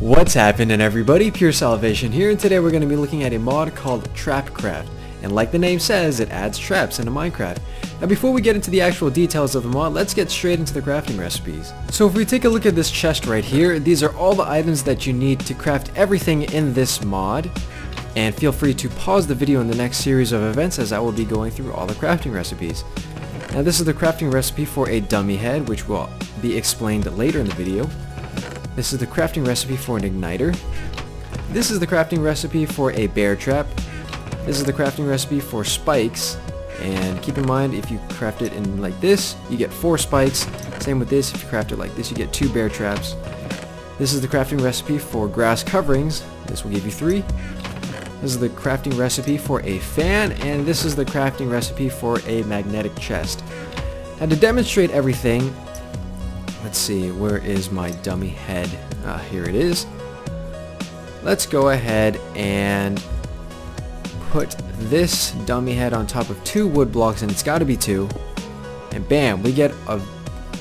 What's happening, everybody? PureSalvation here, and today we're going to be looking at a mod called TrapCraft. And like the name says, it adds traps into Minecraft. Now before we get into the actual details of the mod, let's get straight into the crafting recipes. So if we take a look at this chest right here, these are all the items that you need to craft everything in this mod. And feel free to pause the video in the next series of events as I will be going through all the crafting recipes. Now this is the crafting recipe for a dummy head, which will be explained later in the video. This is the crafting recipe for an igniter. This is the crafting recipe for a bear trap. This is the crafting recipe for spikes. And keep in mind, if you craft it in like this, you get 4 spikes. Same with this, if you craft it like this, you get 2 bear traps. This is the crafting recipe for grass coverings. This will give you 3. This is the crafting recipe for a fan, and this is the crafting recipe for a magnetic chest. Now to demonstrate everything, let's see, where is my dummy head? Here it is. Let's go ahead and put this dummy head on top of 2 wood blocks, and it's got to be 2. And bam, we get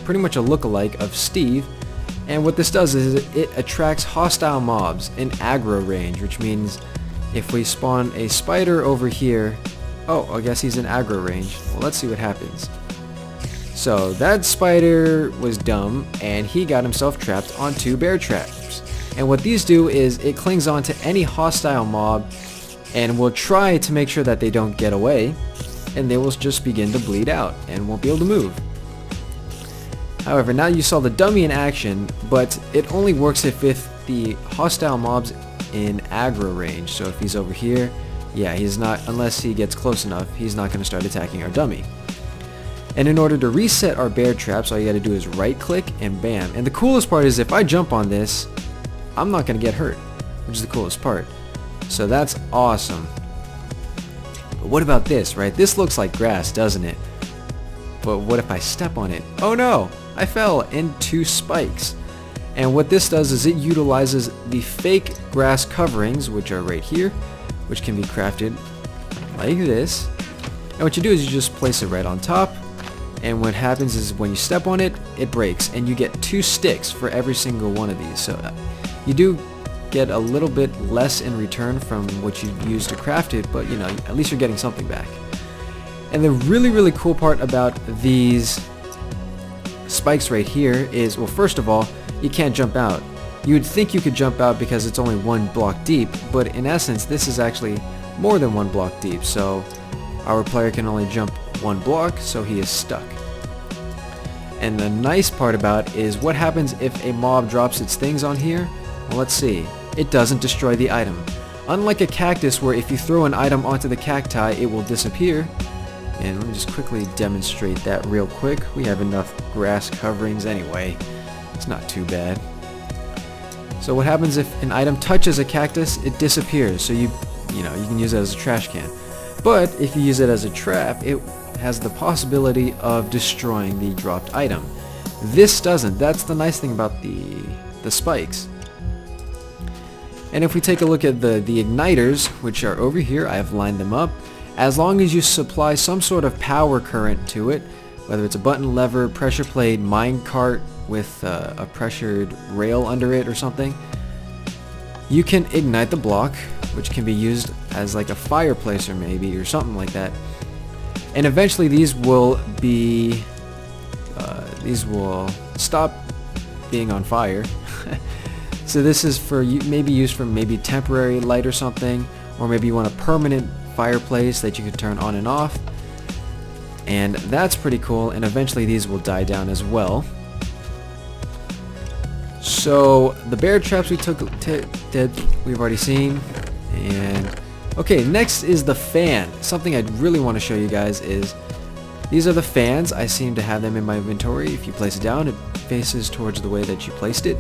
pretty much a look-alike of Steve. And what this does is it attracts hostile mobs in aggro range, which means if we spawn a spider over here, oh, I guess he's in aggro range. Well, let's see what happens. So that spider was dumb and he got himself trapped on 2 bear traps. And what these do is it clings on to any hostile mob and will try to make sure that they don't get away, and they will just begin to bleed out and won't be able to move. However, now you saw the dummy in action, but it only works if the hostile mobs in aggro range. So if he's over here, yeah, he's not, unless he gets close enough, he's not going to start attacking our dummy. And in order to reset our bear traps, all you gotta do is right click and bam. And the coolest part is if I jump on this, I'm not gonna get hurt, which is the coolest part. So that's awesome. But what about this, right? This looks like grass, doesn't it? But what if I step on it? Oh no, I fell into spikes. And what this does is it utilizes the fake grass coverings, which are right here, which can be crafted like this. And what you do is you just place it right on top. And what happens is when you step on it, it breaks, and you get 2 sticks for every single one of these. So you do get a little bit less in return from what you use to craft it, but you know, at least you're getting something back. And the really cool part about these spikes right here is, well, first of all, you can't jump out. You would think you could jump out because it's only 1 block deep, but in essence this is actually more than 1 block deep, so our player can only jump 1 block, so he is stuck. And the nice part about it is what happens if a mob drops its things on here. Well, let's see. It doesn't destroy the item. Unlike a cactus where if you throw an item onto the cacti, it will disappear. And let me just quickly demonstrate that real quick. We have enough grass coverings anyway. It's not too bad. So what happens if an item touches a cactus, it disappears. So you can use it as a trash can. But if you use it as a trap, it has the possibility of destroying the dropped item. This doesn't. That's the nice thing about the spikes. And if we take a look at the igniters, which are over here, I have lined them up. As long as you supply some sort of power current to it, whether it's a button, lever, pressure plate, mine cart with a pressured rail under it or something, you can ignite the block, which can be used as like a fireplace or maybe or something like that. And eventually these will stop being on fire. So this is for maybe used for maybe temporary light or something, or maybe you want a permanent fireplace that you can turn on and off. And that's pretty cool, and eventually these will die down as well. So the bear traps we've already seen. And okay, next is the fan. Something I really want to show you guys is these are the fans. I seem to have them in my inventory. If you place it down, it faces towards the way that you placed it.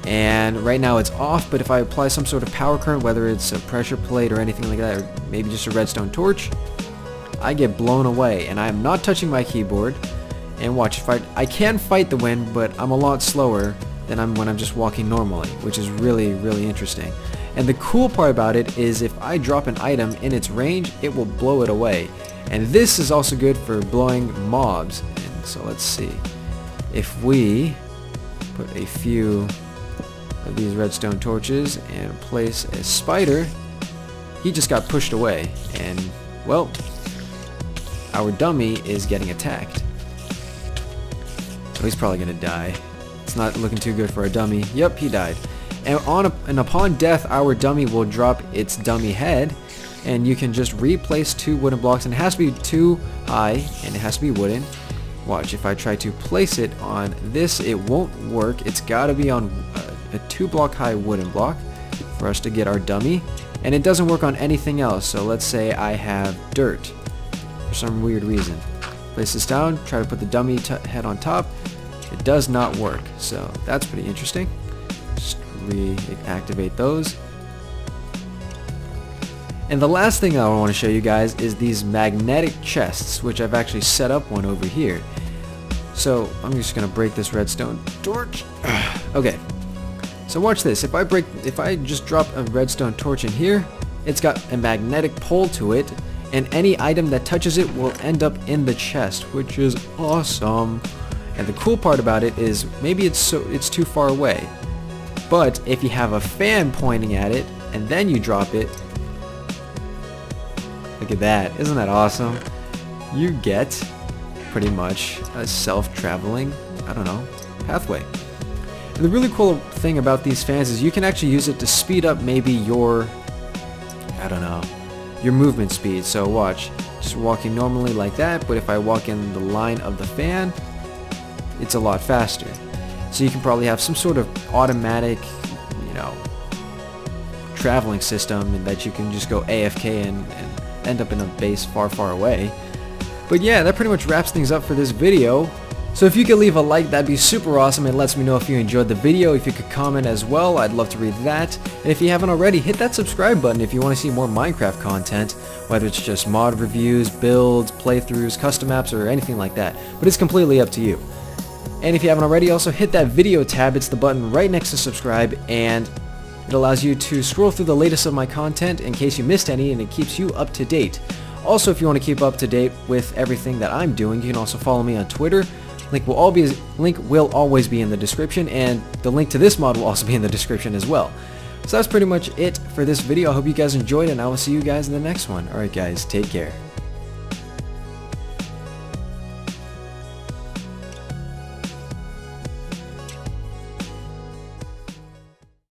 And right now it's off, but if I apply some sort of power current, whether it's a pressure plate or anything like that, or maybe just a redstone torch, I get blown away. And I am not touching my keyboard. And watch, if I can fight the wind, but I'm a lot slower than when I'm just walking normally, which is really interesting. And the cool part about it is if I drop an item in its range, it will blow it away. And this is also good for blowing mobs. And so let's see. If we put a few of these redstone torches and place a spider. He just got pushed away, and well, our dummy is getting attacked. So he's probably gonna die. It's not looking too good for our dummy. Yep, he died. And upon death, our dummy will drop its dummy head, and you can just replace 2 wooden blocks, and it has to be 2 high, and it has to be wooden. Watch, if I try to place it on this, it won't work. It's got to be on a 2-block high wooden block for us to get our dummy, and it doesn't work on anything else. So let's say I have dirt for some weird reason. Place this down, try to put the dummy head on top. It does not work, so that's pretty interesting. Just reactivate those. And the last thing I want to show you guys is these magnetic chests, which I've actually set up one over here. So I'm just gonna break this redstone torch. Okay, so watch this. If I just drop a redstone torch in here, it's got a magnetic pole to it, and any item that touches it will end up in the chest, which is awesome. And the cool part about it is maybe it's too far away, but if you have a fan pointing at it and then you drop it, look at that. Isn't that awesome? You get pretty much a self-traveling, I don't know, pathway. And the really cool thing about these fans is you can actually use it to speed up maybe your, I don't know, your movement speed. So watch, just walking normally like that, but if I walk in the line of the fan, it's a lot faster. So you can probably have some sort of automatic, you know, traveling system, and that you can just go AFK and end up in a base far, far away. But yeah, that pretty much wraps things up for this video. So if you could leave a like, that'd be super awesome. It lets me know if you enjoyed the video. If you could comment as well, I'd love to read that. And if you haven't already, hit that subscribe button if you want to see more Minecraft content, whether it's just mod reviews, builds, playthroughs, custom maps, or anything like that. But it's completely up to you. And if you haven't already, also hit that video tab. It's the button right next to subscribe, and it allows you to scroll through the latest of my content in case you missed any, and it keeps you up to date. Also, if you want to keep up to date with everything that I'm doing, you can also follow me on Twitter. Link will always be in the description, and the link to this mod will also be in the description as well. So that's pretty much it for this video. I hope you guys enjoyed, and I will see you guys in the next one. Alright guys, take care.